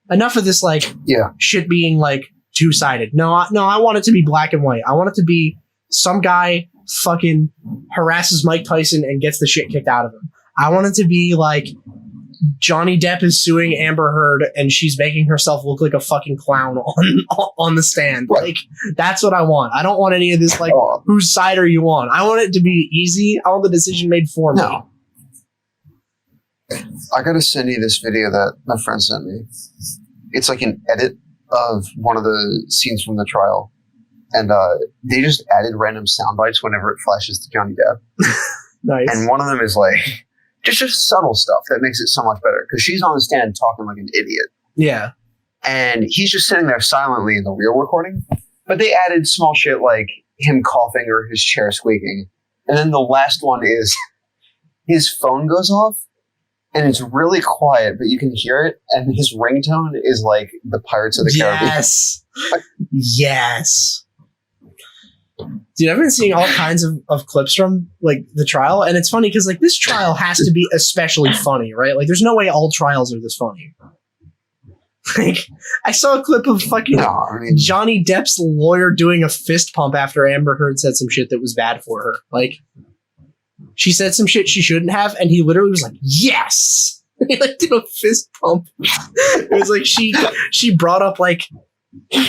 enough of this, like, Yeah. shit being, like, two-sided. No, I want it to be black and white. I want it to be some guy fucking harasses Mike Tyson and gets the shit kicked out of him. I want it to be, like, Johnny Depp is suing Amber Heard and she's making herself look like a fucking clown on the stand. Right. Like, that's what I want. I don't want any of this, like, whose side are you on? I want it to be easy. I want the decision made for me. No. I gotta send you this video that my friend sent me. It's like an edit of one of the scenes from the trial. And they just added random sound bites whenever it flashes to Johnny Depp. Nice. And one of them is like, just subtle stuff that makes it so much better. Because she's on the stand talking like an idiot. Yeah. And he's just sitting there silently in the real recording. But they added small shit like him coughing or his chair squeaking. And then the last one is his phone goes off. And it's really quiet, but you can hear it. And his ringtone is like the Pirates of the Caribbean. Yes. Yes. Dude, I've been seeing all kinds of clips from, like, the trial. And it's funny because, like, this trial has to be especially funny, right? Like, there's no way all trials are this funny. Like, I saw a clip of fucking Johnny Depp's lawyer doing a fist pump after Amber Heard said some shit that was bad for her. Like, she said some shit she shouldn't have, and he literally was like, yes! He, like, did a fist pump. It was like she brought up, like,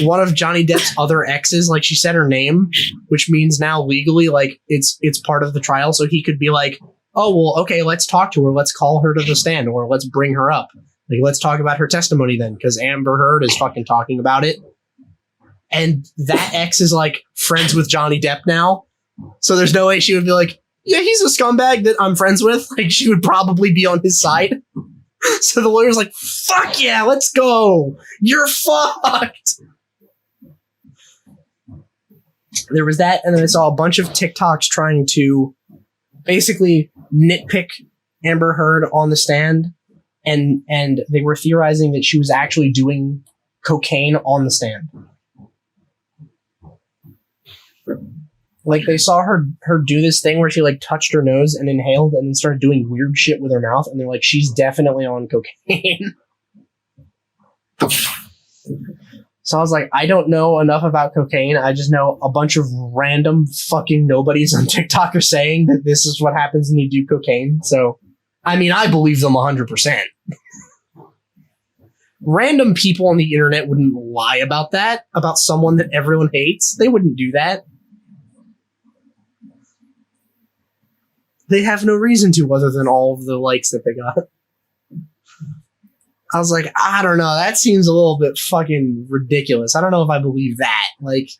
one of Johnny Depp's other exes. Like, she said her name, which means now legally, like, it's part of the trial, so he could be like, oh, well, okay, let's talk to her. Let's call her to the stand, or let's bring her up. Like, let's talk about her testimony then, because Amber Heard is fucking talking about it. And that ex is, like, friends with Johnny Depp now. So there's no way she would be like, yeah, he's a scumbag that I'm friends with. Like, she would probably be on his side. So the lawyer's like, fuck yeah, let's go. You're fucked. There was that, and then I saw a bunch of TikToks trying to basically nitpick Amber Heard on the stand, and they were theorizing that she was actually doing cocaine on the stand. Like, they saw her do this thing where she, like, touched her nose and inhaled and then started doing weird shit with her mouth. And they're like, she's definitely on cocaine. So I was like, I don't know enough about cocaine. I just know a bunch of random fucking nobodies on TikTok are saying that this is what happens when you do cocaine. So, I mean, I believe them 100%. Random people on the internet wouldn't lie about that, about someone that everyone hates. They wouldn't do that. They have no reason to, other than all of the likes that they got. I was like, I don't know. That seems a little bit fucking ridiculous. I don't know if I believe that. Like,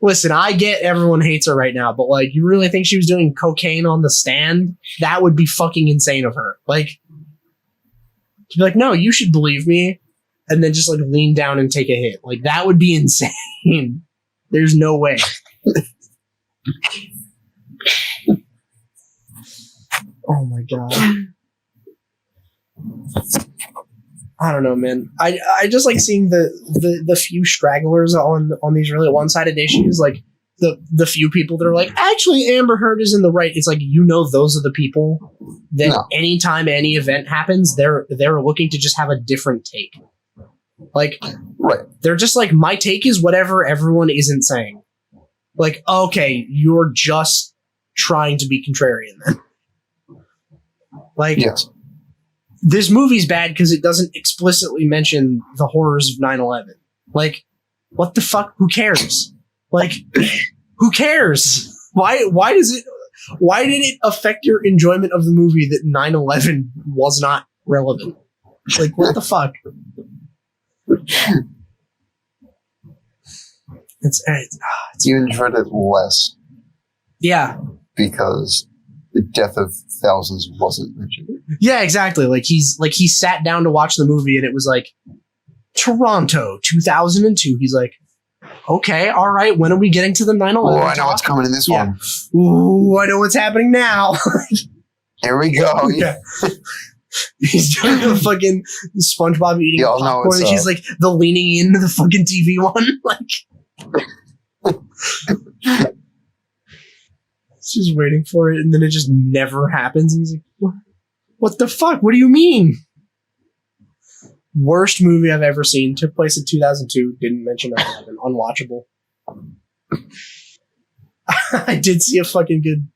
listen, I get everyone hates her right now, but, like, you really think she was doing cocaine on the stand? That would be fucking insane of her. Like, to be like, no, you should believe me, and then just, like, lean down and take a hit. Like, that would be insane. There's no way. Oh my god. I don't know, man. I just like seeing the few stragglers on these really one-sided issues, like the few people that are like, actually Amber Heard is in the right. It's like, you know, those are the people that anytime any event happens, they're looking to just have a different take. Like, right. They're just like, my take is whatever everyone isn't saying. Like, okay, you're just trying to be contrarian then. Like, yes. This movie's bad because it doesn't explicitly mention the horrors of 9/11. Like, what the fuck? Who cares? Like, who cares? Why did it affect your enjoyment of the movie that 9/11 was not relevant? Like, what the fuck? You enjoyed it less. Yeah. Because the death of thousands wasn't mentioned. Yeah, exactly. Like, he sat down to watch the movie and it was like, Toronto, 2002. He's like, okay, all right, when are we getting to the 9/11? Oh, I know what's coming in this one. Ooh, I know what's happening now. Here we go. Yeah. He's doing the fucking SpongeBob eating popcorn, and she's like the leaning into the fucking TV one. Like, she's waiting for it, and then it just never happens. And he's like, what the fuck? What do you mean? Worst movie I've ever seen. Took place in 2002. Didn't mention 9/11. Unwatchable. I did see a fucking good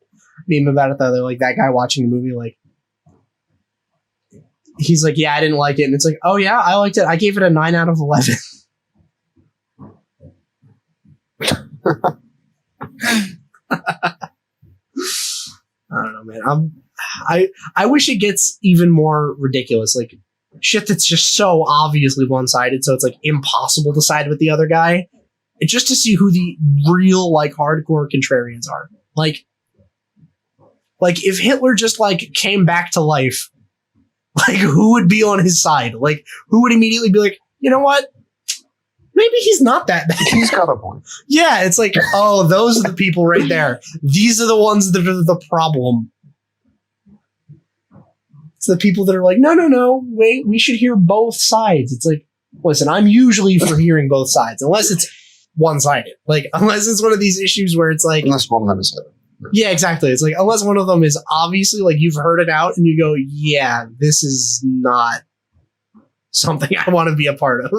meme about it though. They're like, that guy watching the movie, like, he's like, yeah, I didn't like it. And it's like, oh yeah, I liked it. I gave it a 9 out of 11. I don't know, man. I wish it gets even more ridiculous. Like, shit that's just so obviously one-sided, so it's like impossible to side with the other guy. It's just to see who the real, like, hardcore contrarians are. Like if Hitler just, like, came back to life, like, who would be on his side? Like, who would immediately be like, you know what? Maybe he's not that bad. He's got a point. Yeah, it's like, oh, those are the people right there. These are the ones that are the problem. It's the people that are like, no, wait, we should hear both sides. It's like, listen, I'm usually for hearing both sides, unless it's one-sided. Like, unless it's one of these issues where it's like... Unless one of them is it. Yeah, exactly. It's like, unless one of them is obviously, like, you've heard it out and you go, yeah, this is not something I want to be a part of.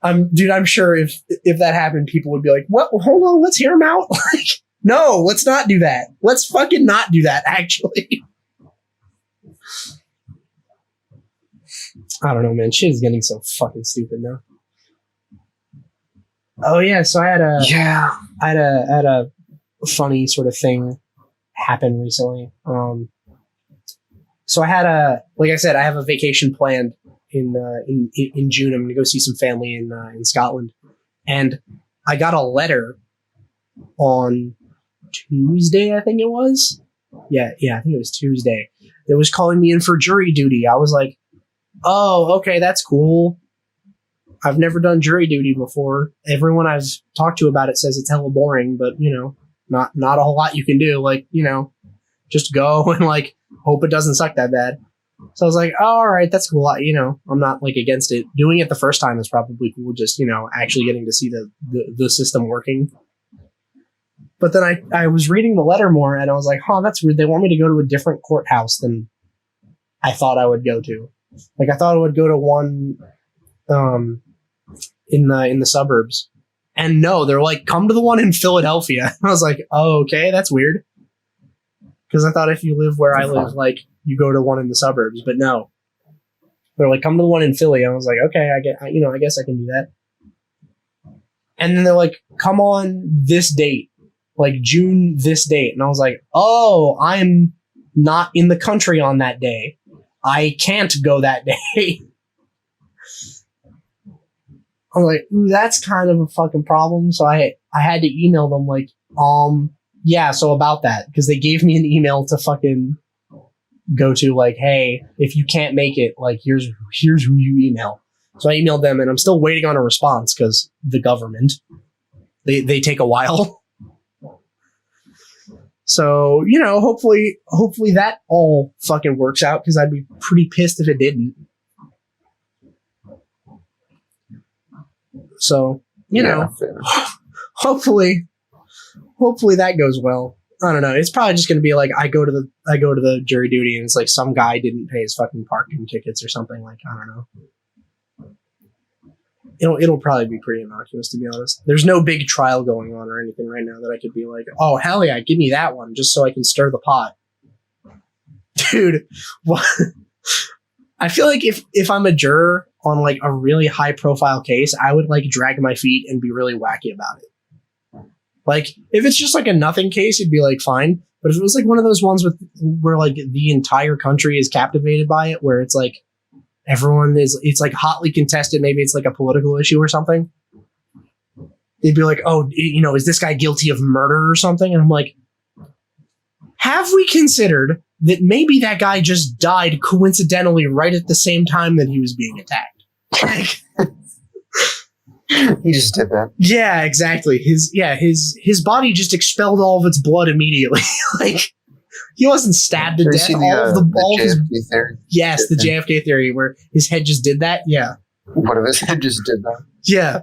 I'm sure if that happened, people would be like, what? Hold on, let's hear him out. Like, no, let's not do that. Let's fucking not do that, actually. I don't know, man. Shit is getting so fucking stupid now. Oh yeah, so I had a funny sort of thing happen recently. So I had like I said, I have a vacation planned in June. I'm gonna go see some family in Scotland, and I got a letter on Tuesday, I think it was. Yeah, I think it was Tuesday. That was calling me in for jury duty. I was like, oh, okay, that's cool. I've never done jury duty before. Everyone I've talked to about it says it's hella boring, but, you know, not a whole lot you can do. Like, you know, just go and, like, hope it doesn't suck that bad. So I was like, oh, all right, that's cool. You know, I'm not, like, against it. Doing it the first time is probably cool. Just, you know, actually getting to see the system working. But then I was reading the letter more, and I was like, huh, that's weird. They want me to go to a different courthouse than I thought I would go to. Like, I thought I would go to one in the suburbs. And no, they're like, come to the one in Philadelphia. I was like, oh, okay, that's weird. Because I thought if you live where I live, like, you go to one in the suburbs. But no. They're like, come to the one in Philly. I was like, okay, I guess I can do that. And then they're like, come on this date. Like, June this date. And I was like, oh, I'm not in the country on that day. I can't go that day. I'm like, ooh, that's kind of a fucking problem. So I had to email them like, yeah, so about that. Because they gave me an email to fucking go to, like, hey, if you can't make it, like, here's who you email. So I emailed them, and I'm still waiting on a response because the government, they take a while. So, you know, hopefully that all fucking works out, because I'd be pretty pissed if it didn't. So, you know, hopefully that goes well. I don't know. It's probably just going to be like, I go to the jury duty, and it's like some guy didn't pay his fucking parking tickets or something. Like, I don't know. It'll probably be pretty innocuous, to be honest. There's no big trial going on or anything right now that I could be like, oh, hell yeah, give me that one, just so I can stir the pot. Dude, what? I feel like if I'm a juror on, like, a really high profile case, I would, like, drag my feet and be really wacky about it. Like, if it's just like a nothing case, it'd be like fine. But if it was like one of those ones where like the entire country is captivated by it, where it's like it's like hotly contested, maybe it's like a political issue or something, they'd be like, oh, you know, is this guy guilty of murder or something? And I'm like, have we considered that maybe that guy just died coincidentally right at the same time that he was being attacked? Like, he just did that. Yeah, exactly. His body just expelled all of its blood immediately. Like, he wasn't stabbed to death. JFK theory? Yes, the JFK theory, where his head just did that. Yeah. What if his head just did that? Yeah.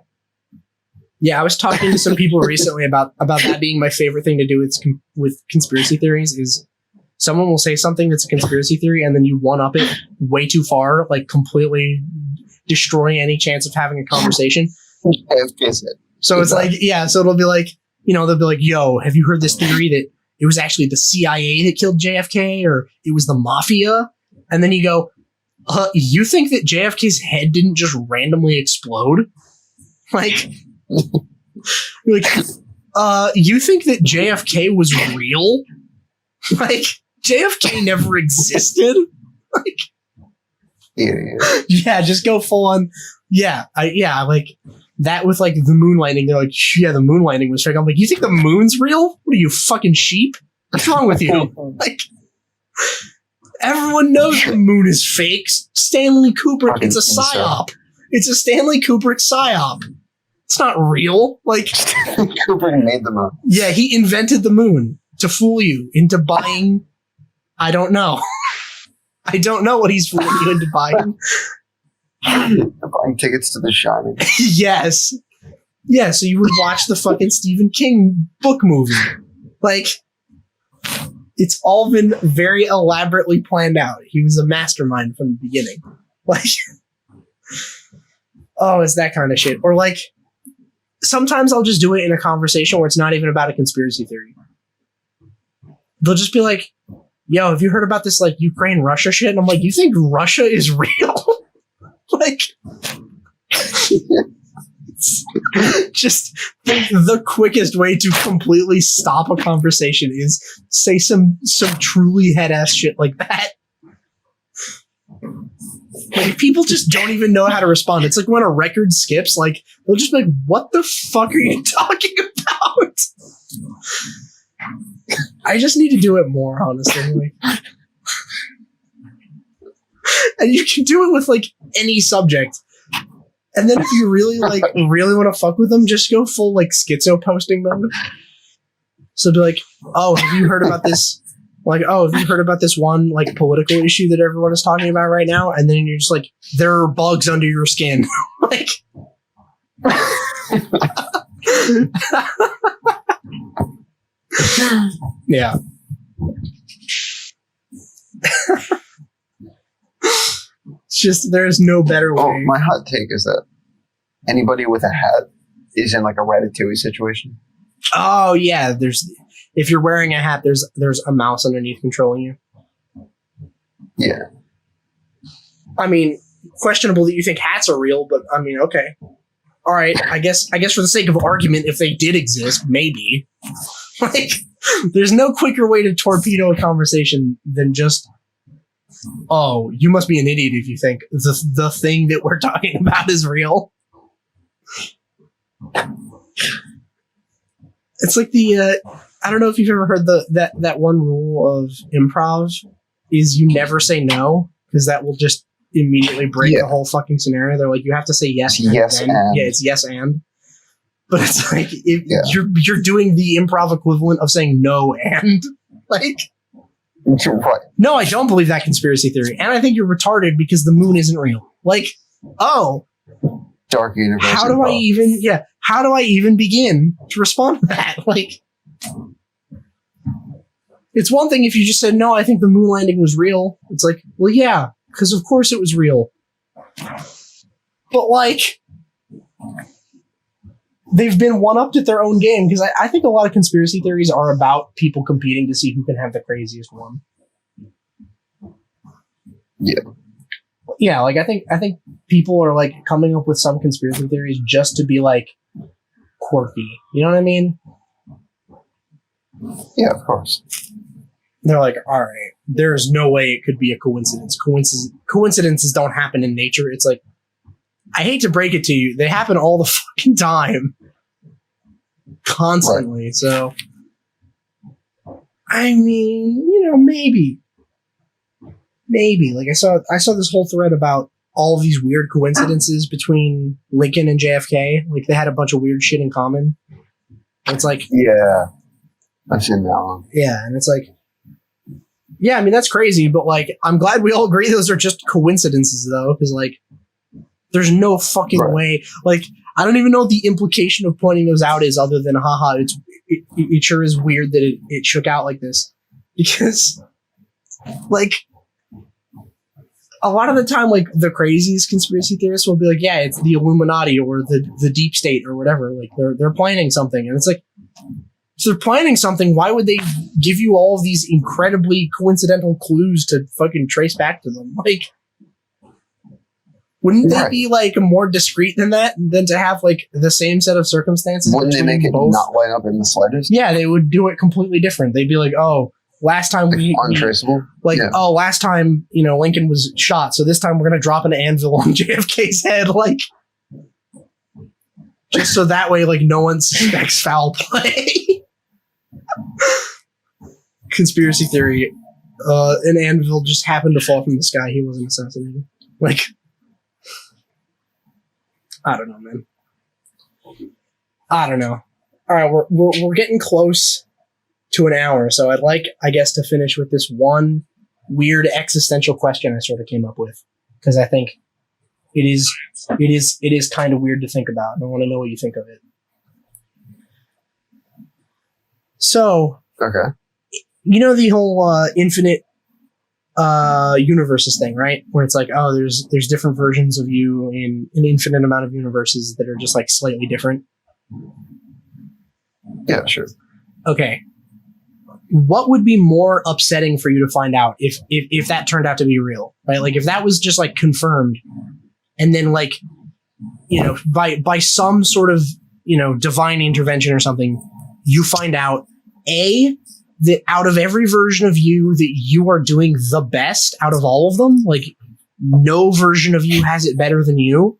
Yeah, I was talking to some people recently about that being my favorite thing to do with conspiracy theories is someone will say something that's a conspiracy theory and then you one up it way too far, like completely destroying any chance of having a conversation. So it's like, so it'll be like, they'll be like, yo, have you heard this theory that it was actually the CIA that killed JFK or it was the mafia? And then you go, you think that JFK's head didn't just randomly explode? Like, you think that JFK was real? Like, JFK never existed? Like, yeah, just go full on. Like that with like the moon landing. They're like, yeah, the moon landing was fake. I'm like, you think the moon's real? What are you, fucking sheep? What's wrong with you? Like, everyone knows the moon is fake. Stanley Kubrick, it's a psyop. It's a Stanley Kubrick psyop. It's not real. Like, Kubrick made the moon. Yeah, he invented the moon to fool you into buying. I don't know. I don't know what he's fooling you into buying. Buying tickets to The Shining. Yes. Yeah, so you would watch the fucking Stephen King book movie. Like, it's all been very elaborately planned out. He was a mastermind from the beginning. Like, oh, it's that kind of shit. Or like, sometimes I'll just do it in a conversation where it's not even about a conspiracy theory. They'll just be like, yo, have you heard about this, like, Ukraine-Russia shit? And I'm like, you think Russia is real? Like, just the quickest way to completely stop a conversation is say some truly head-ass shit like that. Like, people just don't even know how to respond. It's like when a record skips, like, they'll just be like, what the fuck are you talking about? I just need to do it more, honestly. Like, and you can do it with, like, any subject. And then if you really want to fuck with them, just go full, like, schizo posting mode. So be like, oh, have you heard about this? Like, oh, have you heard about this one, like, political issue that everyone is talking about right now? And then you're just like, there are bugs under your skin. Like, yeah. It's just, there's no better way. Oh, my hot take is that anybody with a hat is in like a Ratatouille situation. Oh yeah, if you're wearing a hat, there's a mouse underneath controlling you. Yeah. I mean, questionable that you think hats are real, but I mean, okay. All right, I guess for the sake of argument, if they did exist, maybe. Like, there's no quicker way to torpedo a conversation than just, oh, you must be an idiot if you think the thing that we're talking about is real. It's like the I don't know if you've ever heard that one rule of improv is you never say no, because that will just immediately break the whole fucking scenario. They're like, you have to say yes. Yes, and. Yeah, it's yes and. But it's like you're doing the improv equivalent of saying no and. Like, what? No, I don't believe that conspiracy theory, and I think you're retarded because the moon isn't real. Like, oh, dark universe. How do I even begin to respond to that? Like, it's one thing if you just said, no, I think the moon landing was real. It's like, well, yeah, because of course it was real. But like, they've been one-upped at their own game, because I think a lot of conspiracy theories are about people competing to see who can have the craziest one. Yeah. Yeah, like I think people are like coming up with some conspiracy theories just to be like quirky. You know what I mean? Yeah, of course. They're like, all right, there's no way it could be a coincidence. Coincidences don't happen in nature. It's like, I hate to break it to you, they happen all the fucking time. Constantly. Right. So, I mean, maybe. Like I saw this whole thread about all of these weird coincidences between Lincoln and JFK. Like they had a bunch of weird shit in common. It's like, yeah, I've seen that one. Yeah, and it's like, yeah, I mean that's crazy, but like I'm glad we all agree those are just coincidences though, because like there's no fucking way. Like I don't even know what the implication of pointing those out is, other than haha, it sure is weird that it shook out like this, because Like, a lot of the time, like, the craziest conspiracy theorists will be like, yeah, it's the Illuminati or the deep state or whatever. Like, they're planning something. And it's like, if they're planning something, why would they give you all of these incredibly coincidental clues to fucking trace back to them? Like, wouldn't they be, like, more discreet than that, than to have, like, the same set of circumstances? Wouldn't they make it both? not line up in the slightest? Yeah, they would do it completely different. They'd be like, oh, last time untraceable. Oh, last time, Lincoln was shot, so this time we're going to drop an anvil on JFK's head, like, just so that way, like, no one suspects foul play. Conspiracy theory. An anvil just happened to fall from the sky. He wasn't assassinated. Like, I don't know, man. I don't know. All right, we're getting close to an hour, so I'd like, I guess, to finish with this one weird existential question I sort of came up with, because I think it is kind of weird to think about, and I want to know what you think of it. So, okay, the whole infinite universes thing, right? Where it's like, oh, there's different versions of you in an infinite amount of universes that are just like slightly different. Yeah, sure. Okay. What would be more upsetting for you to find out if that turned out to be real, right? Like, if that was just like confirmed, and then, like, by some sort of, divine intervention or something, you find out that out of every version of you that you are doing the best out of all of them, like, no version of you has it better than you,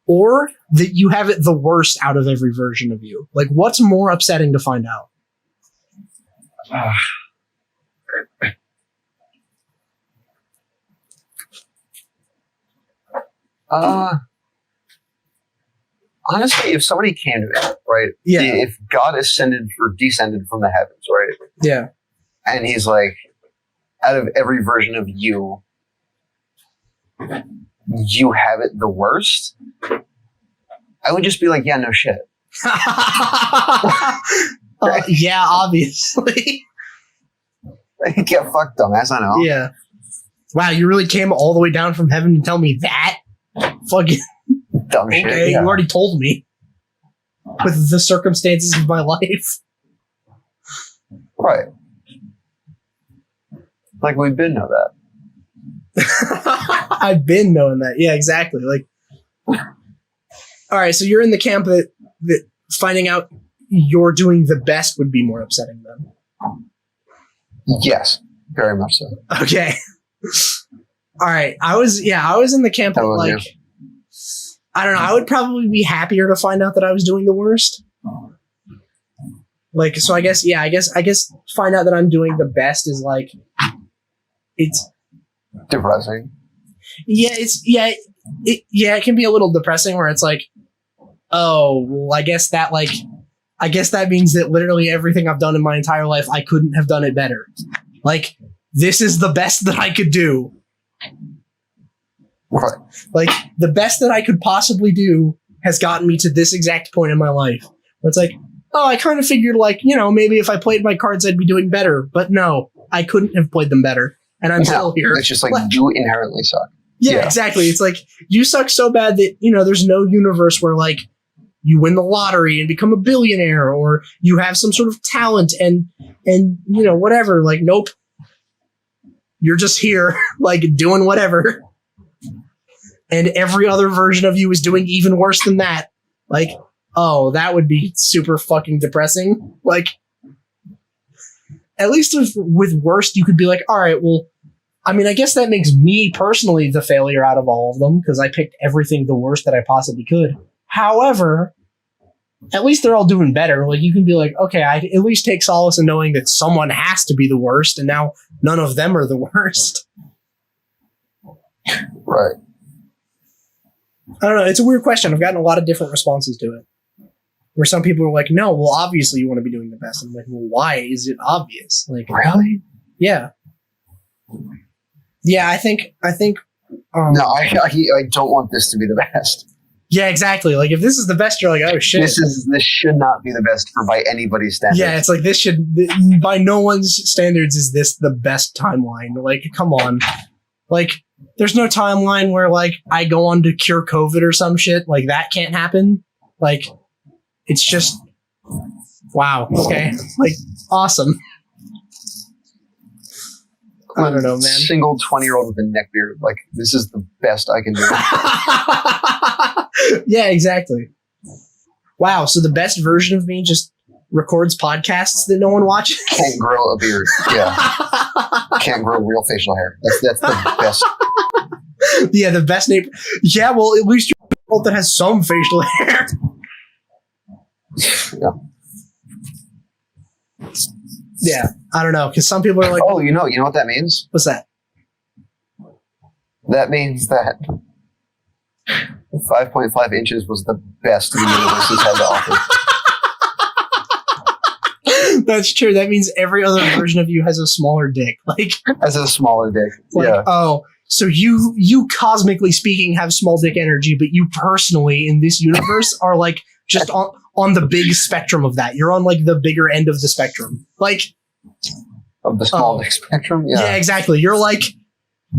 or that you have it the worst out of every version of you. Like, what's more upsetting to find out? Honestly, if somebody came to me, right? Yeah. If God ascended or descended from the heavens, right? Yeah. And he's like, out of every version of you, you have it the worst. I would just be like, yeah, no shit. Yeah, obviously. Get fucked, dumbass. I know. Yeah. Wow, you really came all the way down from heaven to tell me that? Fucking dumb okay, shit. Yeah. You already told me. With the circumstances of my life. Right. Like, we've been know that. I've been knowing that. Yeah, exactly. Like, all right, so you're in the camp that finding out you're doing the best would be more upsetting then. Yes, very much so. Okay. All right. I was in the camp that, like, I don't know, I would probably be happier to find out that I was doing the worst. Like, so I guess find out that I'm doing the best is like, it's depressing. Yeah, it can be a little depressing where it's like, oh, well, I guess that means that literally everything I've done in my entire life, I couldn't have done it better. Like, this is the best that I could do. Right. Like, the best that I could possibly do has gotten me to this exact point in my life. Where it's like, oh, I kind of figured, like, maybe if I played my cards, I'd be doing better. But no, I couldn't have played them better. And I'm still here. It's just like, you inherently suck. Yeah, exactly. It's like, you suck so bad that, there's no universe where, like, you win the lottery and become a billionaire, or you have some sort of talent and whatever. Like, nope. You're just here, like, doing whatever. And every other version of you is doing even worse than that. Like, oh, that would be super fucking depressing. Like, at least with worst, you could be like, all right, well, I mean, I guess that makes me personally the failure out of all of them, because I picked everything the worst that I possibly could. However, at least they're all doing better. Like, you can be like, okay, I at least take solace in knowing that someone has to be the worst, and now none of them are the worst. Right. I don't know. It's a weird question. I've gotten a lot of different responses to it. Where some people are like, no, well, obviously you want to be doing the best. I'm like, well, why is it obvious? Like, really? Yeah. Yeah, I think. No, I don't want this to be the best. Yeah, exactly. Like, if this is the best, you're like, oh shit. This should not be the best for by anybody's standards. Yeah, it's like, by no one's standards, is this the best timeline? Like, come on. Like, there's no timeline where, like, I go on to cure COVID or some shit. Like, that can't happen. Like, it's just, wow. Okay. Like, awesome. I don't know, man. Single 20-year-old with a neck beard. Like, this is the best I can do. Yeah, exactly. Wow. So the best version of me just records podcasts that no one watches? Can't grow a beard. Yeah. Can't grow real facial hair. That's the best. Yeah, the best neighbor. Yeah, well, at least you're a world that has some facial hair. Yeah. Yeah, I don't know, because some people are like, oh, you know what that means? What's that? That means that 5.5 inches was the best the universe has had to offer. That's true. That means every other version of you has a smaller dick. Like, has a smaller dick. Like, yeah. Oh, so you cosmically speaking have small dick energy, but you personally in this universe are like just on the big spectrum of that. You're on like the bigger end of the spectrum. Like, of the small dick spectrum? Yeah. Yeah, exactly. You're like,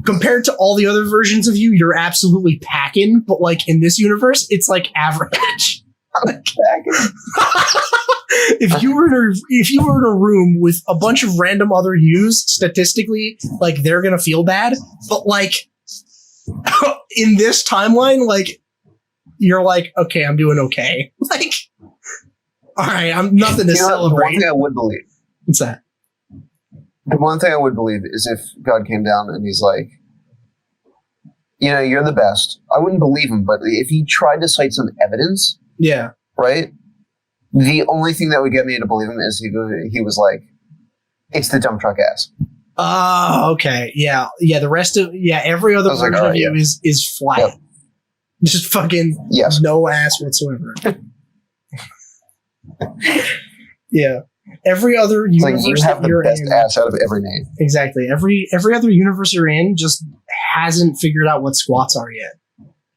compared to all the other versions of you, you're absolutely packing, but like in this universe, it's like average. If you were in a room with a bunch of random other yous, statistically, like, they're gonna feel bad, but like in this timeline, like, you're like, okay, I'm doing okay. Like, all right, I'm nothing to celebrate. One thing I would believe. What's that? The one thing I would believe is if God came down and he's like, you're the best. I wouldn't believe him, but if he tried to cite some evidence, yeah, right? The only thing that would get me to believe him is he was like, it's the dump truck ass. Oh, okay. Yeah. Yeah. The rest of, every other version of you is flat. Yep. Just fucking no ass whatsoever. Yeah. Every other universe like you have the best ass out of every name. Exactly. Every other universe you're in just hasn't figured out what squats are yet.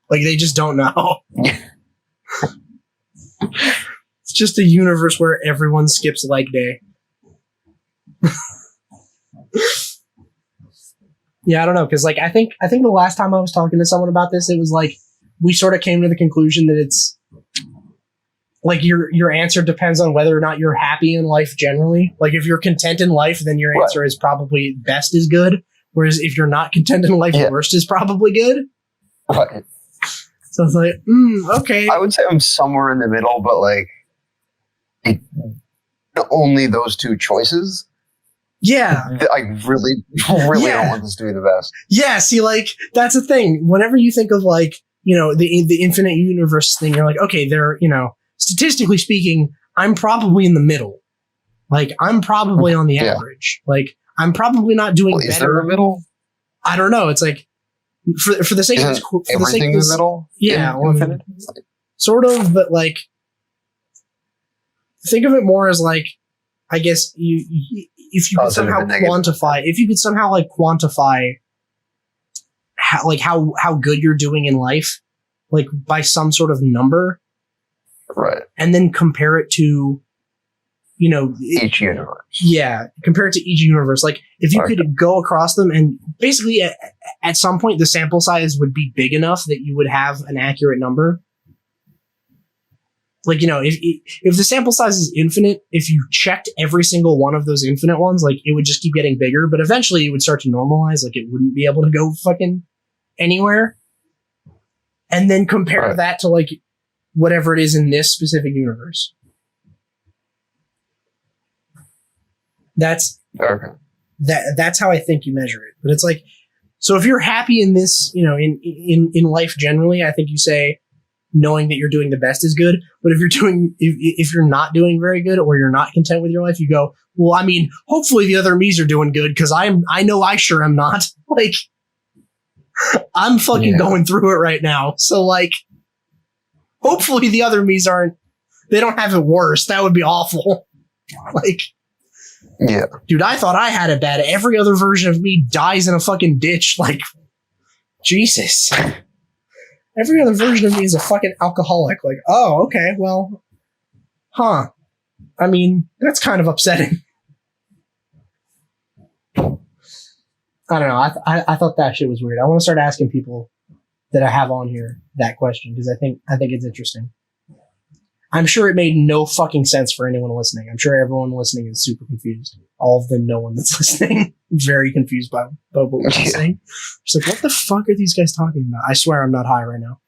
Like, they just don't know. It's just a universe where everyone skips leg day. Yeah, I don't know, because like I think the last time I was talking to someone about this, it was like we sort of came to the conclusion that it's like your answer depends on whether or not you're happy in life generally. Like, if you're content in life, then your answer is probably best is good. Whereas if you're not content in life, worst is probably good. Right. So it's like, okay. I would say I'm somewhere in the middle, but like only those two choices. Yeah. I really don't want this to be the best. Yeah, see, like, that's the thing. Whenever you think of, like, the infinite universe thing, you're like, okay, statistically speaking, I'm probably in the middle. Like, I'm probably on the average. Like, I'm probably not doing better. Is there a middle? I don't know. It's like, for the sake of this, everything in the middle? Yeah. Sort of, but like, think of it more as like, I guess if you could somehow quantify how good you're doing in life, like by some sort of number, right? And then compare it to, each universe. Yeah, compare it to each universe. Like, if you could go across them and basically at some point the sample size would be big enough that you would have an accurate number. Like, if the sample size is infinite, if you checked every single one of those infinite ones, like, it would just keep getting bigger, but eventually it would start to normalize. Like, it wouldn't be able to go fucking anywhere. And then compare that to, like, whatever it is in this specific universe. That's that's how I think you measure it. But it's like, so if you're happy in this, in life generally, I think you say, knowing that you're doing the best is good. But if you're not doing very good, or you're not content with your life, you go, well, I mean, hopefully the other me's are doing good, because I know I sure am not. Like, I'm fucking going through it right now. So like, hopefully the other me's they don't have it worse. That would be awful. Like, yeah, dude, I thought I had it bad. Every other version of me dies in a fucking ditch. Like, Jesus. Every other version of me is a fucking alcoholic. Like, oh, okay, well, huh. I mean, that's kind of upsetting. I don't know. I thought that shit was weird. I want to start asking people that I have on here that question because I think it's interesting. I'm sure it made no fucking sense for anyone listening. I'm sure everyone listening is super confused. All of the no one that's listening very confused by what we're saying. Just like, what the fuck are these guys talking about? I swear I'm not high right now.